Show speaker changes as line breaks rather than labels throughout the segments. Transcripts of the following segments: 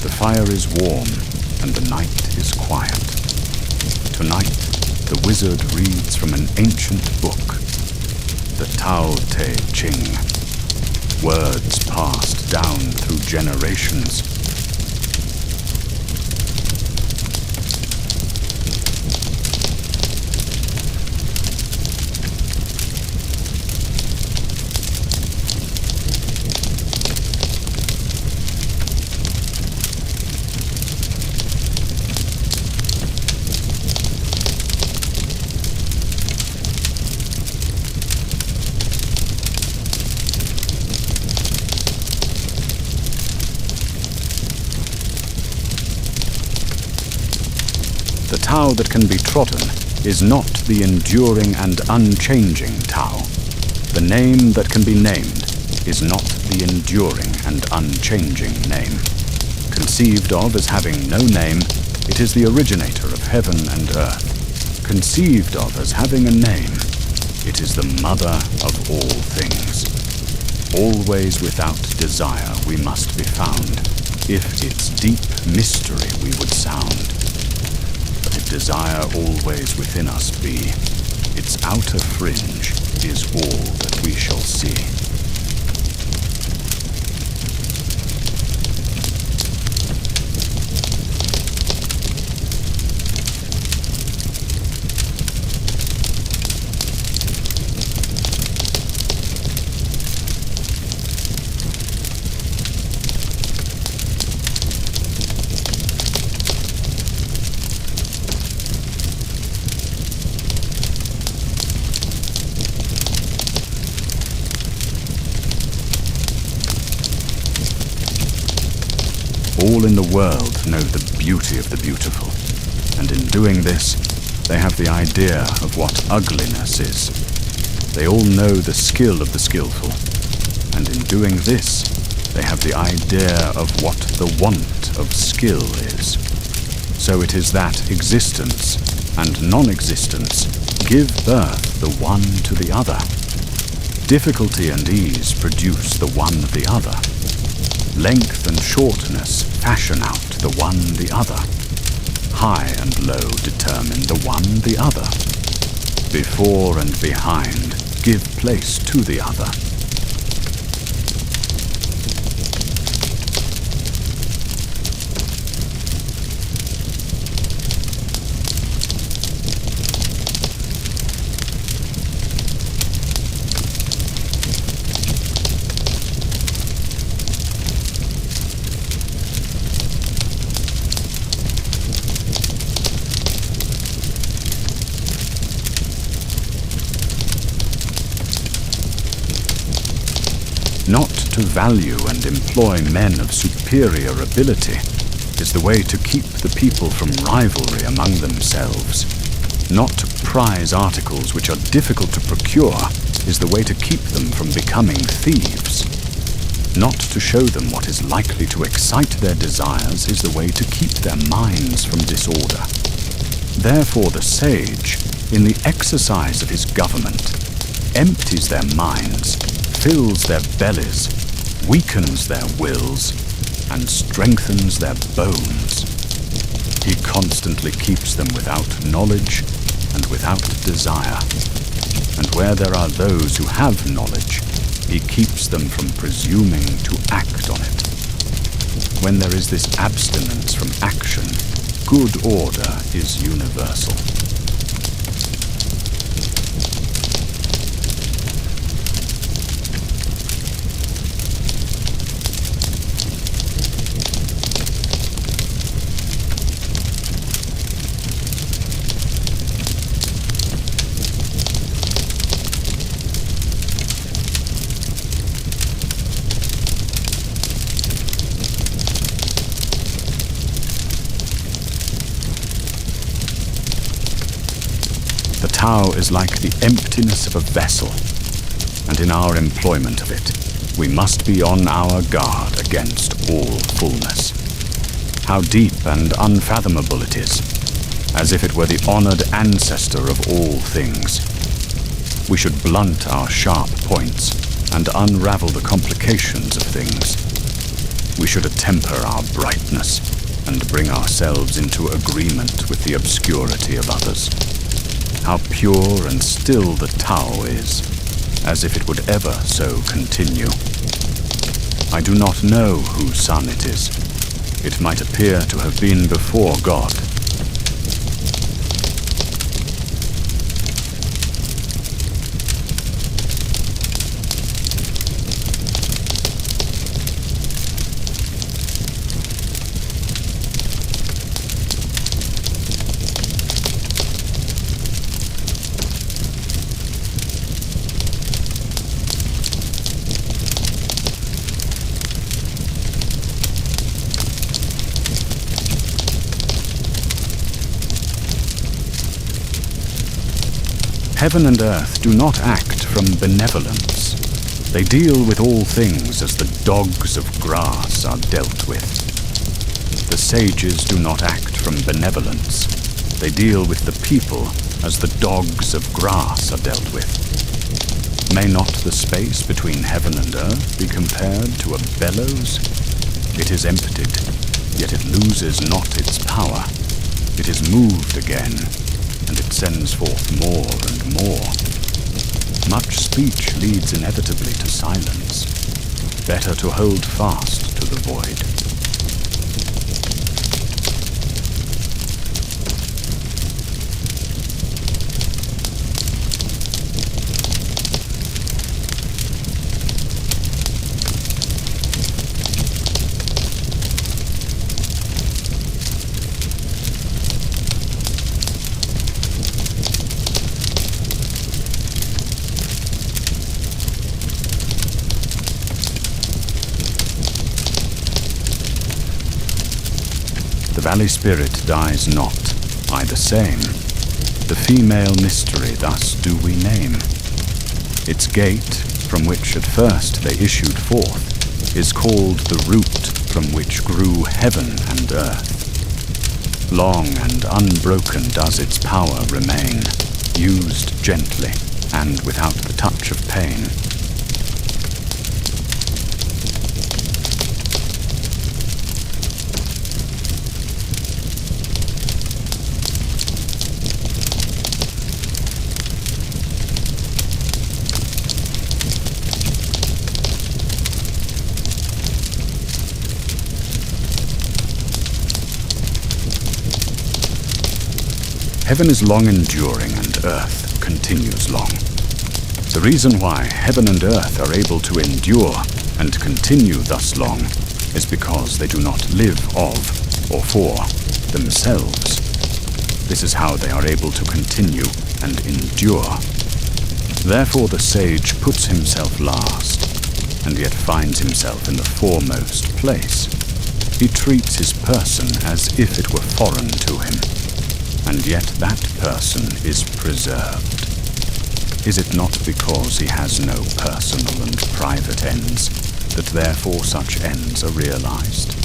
The fire is warm, and the night is quiet. Tonight, the wizard reads from an ancient book, the Tao Te Ching, words passed down through generations. The Tao that can be trodden is not the enduring and unchanging Tao. The name that can be named is not the enduring and unchanging name. Conceived of as having no name, it is the originator of heaven and earth. Conceived of as having a name, it is the mother of all things. Always without desire we must be found, if its deep mystery we would sound. Desire always within us be, its outer fringe is all that we shall see. All in the world know the beauty of the beautiful, and in doing this, they have the idea of what ugliness is. They all know the skill of the skillful, and in doing this, they have the idea of what the want of skill is. So it is that existence and non-existence give birth the one to the other. Difficulty and ease produce the one the other. Length and shortness fashion out the one the other. High and low determine the one the other. Before and behind give place to the other. Not to value and employ men of superior ability is the way to keep the people from rivalry among themselves. Not to prize articles which are difficult to procure is the way to keep them from becoming thieves. Not to show them what is likely to excite their desires is the way to keep their minds from disorder. Therefore the sage, in the exercise of his government, empties their minds, fills their bellies, weakens their wills, and strengthens their bones. He constantly keeps them without knowledge and without desire. And where there are those who have knowledge, he keeps them from presuming to act on it. When there is this abstinence from action, good order is universal. The Tao is like the emptiness of a vessel, and in our employment of it, we must be on our guard against all fullness. How deep and unfathomable it is, as if it were the honored ancestor of all things. We should blunt our sharp points and unravel the complications of things. We should attemper our brightness and bring ourselves into agreement with the obscurity of others. How pure and still the Tao is, as if it would ever so continue. I do not know whose son it is. It might appear to have been before God. Heaven and earth do not act from benevolence. They deal with all things as the dogs of grass are dealt with. The sages do not act from benevolence. They deal with the people as the dogs of grass are dealt with. May not the space between heaven and earth be compared to a bellows? It is emptied, yet it loses not its power. It is moved again, and it sends forth more and more. Much speech leads inevitably to silence. Better to hold fast to the void. The valley spirit dies not, I the same. The female mystery thus do we name. Its gate, from which at first they issued forth, is called the root from which grew heaven and earth. Long and unbroken does its power remain, used gently and without the touch of pain. Heaven is long enduring and earth continues long. The reason why heaven and earth are able to endure and continue thus long is because they do not live of or for themselves. This is how they are able to continue and endure. Therefore the sage puts himself last, and yet finds himself in the foremost place. He treats his person as if it were foreign to him, and yet that person is preserved. Is it not because he has no personal and private ends that therefore such ends are realized?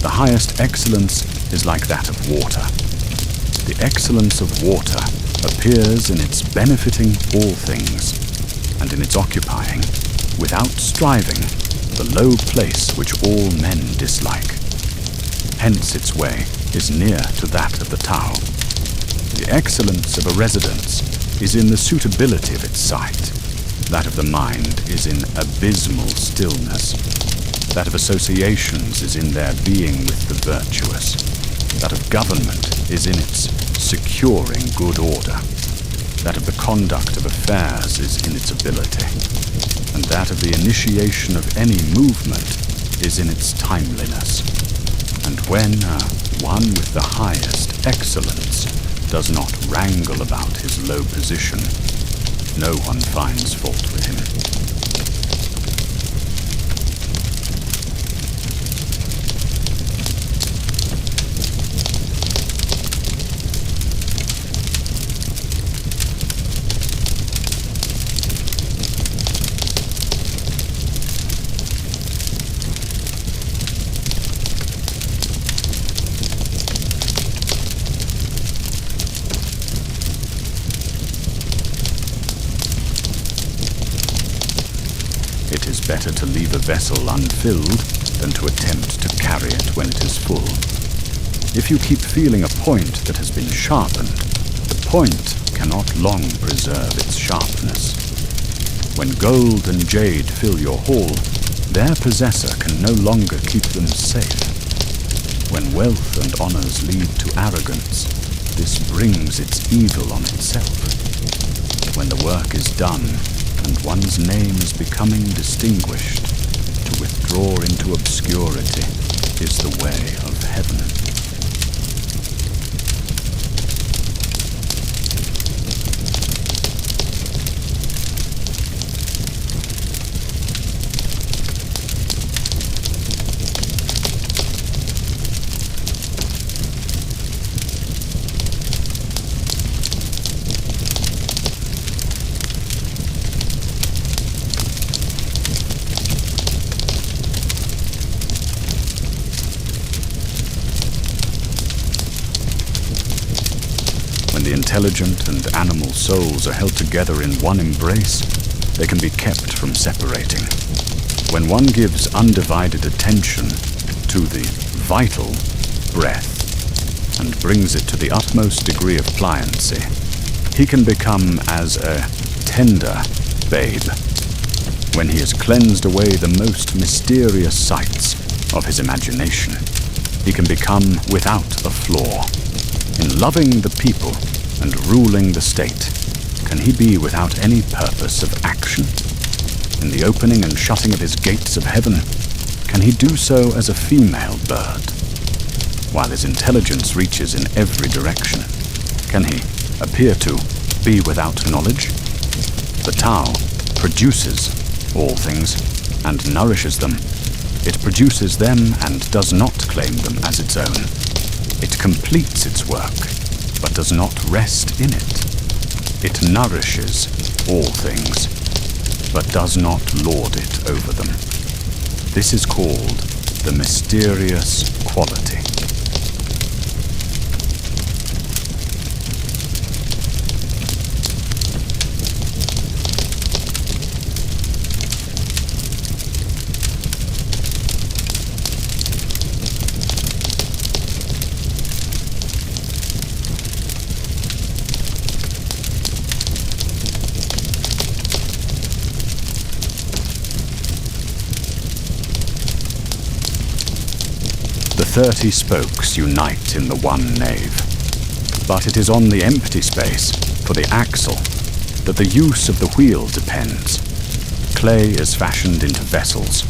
The highest excellence is like that of water. The excellence of water appears in its benefiting all things, and in its occupying, without striving, the low place which all men dislike. Hence its way is near to that of the Tao. The excellence of a residence is in the suitability of its site. That of the mind is in abysmal stillness. That of associations is in their being with the virtuous. That of government is in its securing good order. That of the conduct of affairs is in its ability. And that of the initiation of any movement is in its timeliness. And when one with the highest excellence does not wrangle about his low position, no one finds fault with him. better to leave a vessel unfilled than to attempt to carry it when it is full. If you keep feeling a point that has been sharpened, the point cannot long preserve its sharpness. When gold and jade fill your hall, their possessor can no longer keep them safe. When wealth and honors lead to arrogance, this brings its evil on itself. When the work is done and one's name is becoming distinguished, to withdraw into obscurity is the way of heaven. The intelligent and animal souls are held together in one embrace, they can be kept from separating. When one gives undivided attention to the vital breath and brings it to the utmost degree of pliancy, he can become as a tender babe. When he has cleansed away the most mysterious sights of his imagination, he can become without a flaw. In loving the people and ruling the state, can he be without any purpose of action? In the opening and shutting of his gates of heaven, can he do so as a female bird? While his intelligence reaches in every direction, can he appear to be without knowledge? The Tao produces all things and nourishes them. It produces them and does not claim them as its own. It completes its work, but does not rest in it. It nourishes all things, but does not lord it over them. This is called the mysterious quality. The 30 spokes unite in the one nave, but it is on the empty space, for the axle, that the use of the wheel depends. Clay is fashioned into vessels,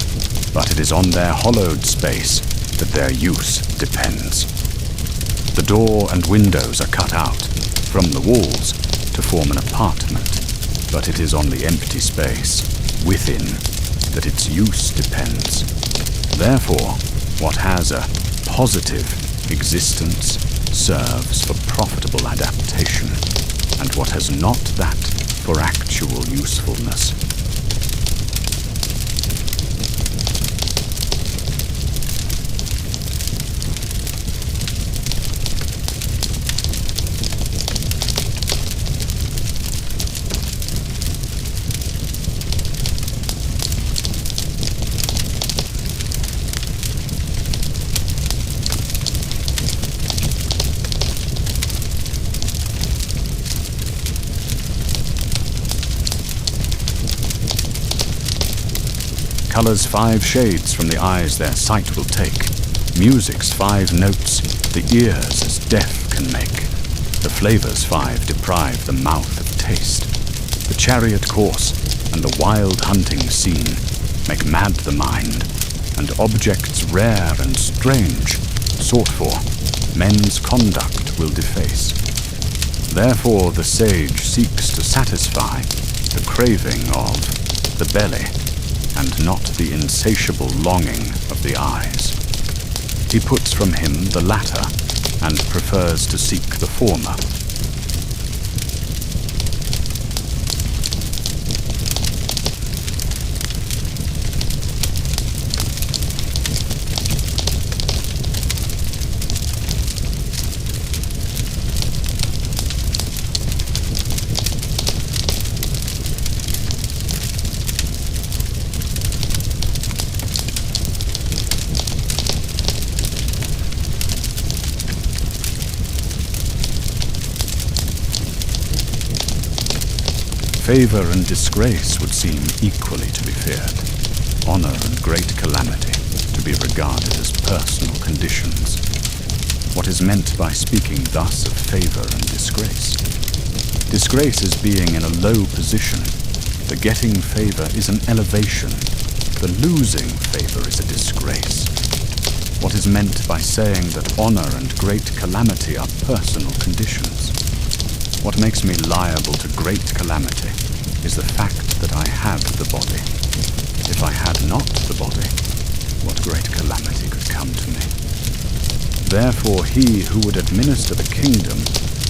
but it is on their hollowed space that their use depends. The door and windows are cut out from the walls to form an apartment, but it is on the empty space within that its use depends. Therefore, what has a positive existence serves for profitable adaptation, and what has not that for actual usefulness. Color's 5 shades from the eyes their sight will take, music's 5 notes the ears as deaf can make, the flavors 5 deprive the mouth of taste, the chariot course and the wild hunting scene make mad the mind, and objects rare and strange, sought for, men's conduct will deface. Therefore the sage seeks to satisfy the craving of the belly, and not the insatiable longing of the eyes. He puts from him the latter, and prefers to seek the former. Favor and disgrace would seem equally to be feared. Honor and great calamity to be regarded as personal conditions. What is meant by speaking thus of favor and disgrace? Disgrace is being in a low position. The getting favor is an elevation. The losing favor is a disgrace. What is meant by saying that honor and great calamity are personal conditions? What makes me liable to great calamity is the fact that I have the body. If I had not the body, what great calamity could come to me? Therefore he who would administer the kingdom,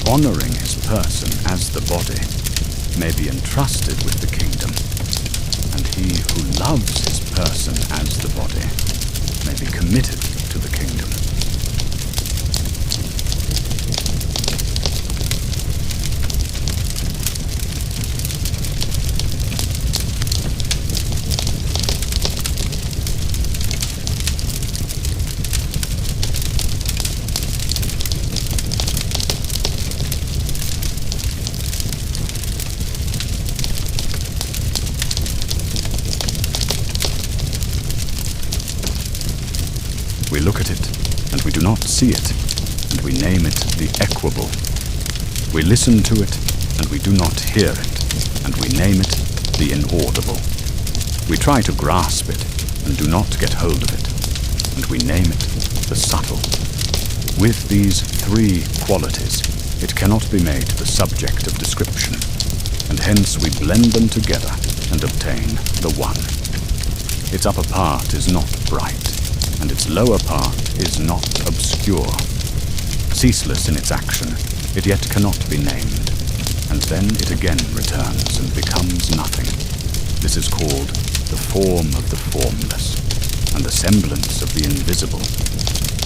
honoring his person as the body, may be entrusted with the kingdom, and he who loves his person as the body may be committed to the kingdom. We look at it, and we do not see it, and we name it the equable. We listen to it, and we do not hear it, and we name it the inaudible. We try to grasp it, and do not get hold of it, and we name it the subtle. With these three qualities, it cannot be made the subject of description, and hence we blend them together and obtain the one. Its upper part is not bright, and its lower part is not obscure. Ceaseless in its action, it yet cannot be named, and then it again returns and becomes nothing. This is called the form of the formless, and the semblance of the invisible.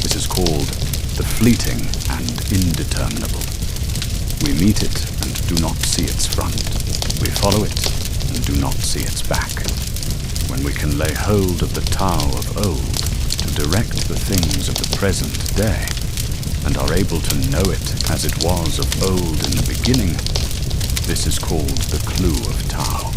This is called the fleeting and indeterminable. We meet it and do not see its front. We follow it and do not see its back. When we can lay hold of the Tao of old, to direct the things of the present day, and are able to know it as it was of old in the beginning, this is called the clue of Tao.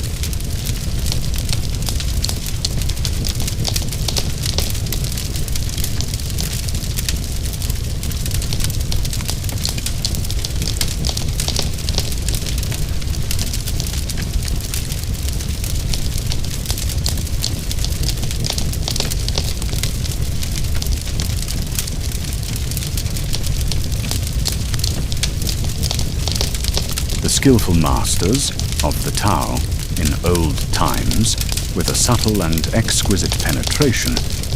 The skillful masters of the Tao in old times, with a subtle and exquisite penetration,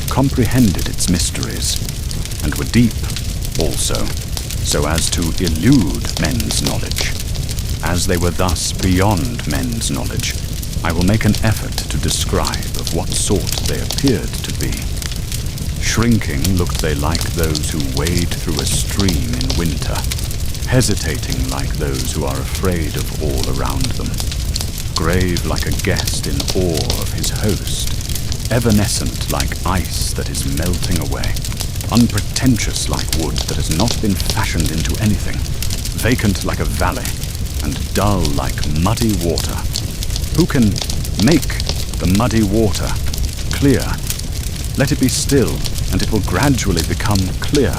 comprehended its mysteries, and were deep also, so as to elude men's knowledge. As they were thus beyond men's knowledge, I will make an effort to describe of what sort they appeared to be. Shrinking looked they like those who wade through a stream in winter, hesitating like those who are afraid of all around them, grave like a guest in awe of his host, evanescent like ice that is melting away, unpretentious like wood that has not been fashioned into anything, vacant like a valley, and dull like muddy water. Who can make the muddy water clear? Let it be still, and it will gradually become clear.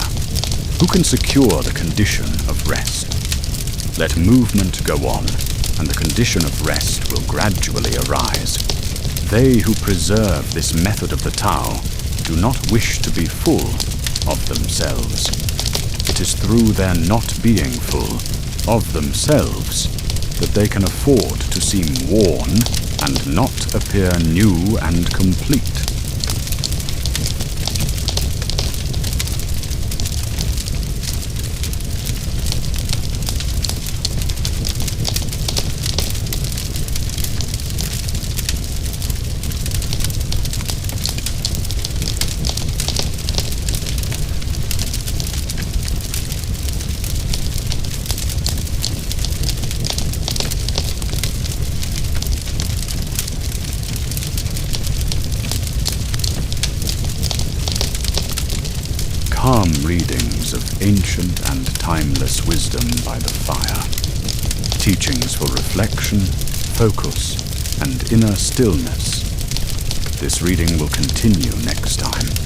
Who can secure the condition of rest? Let movement go on, and the condition of rest will gradually arise. They who preserve this method of the Tao do not wish to be full of themselves. It is through their not being full of themselves that they can afford to seem worn and not appear new and complete. Calm readings of ancient and timeless wisdom by the fire. Teachings for reflection, focus and inner stillness. This reading will continue next time.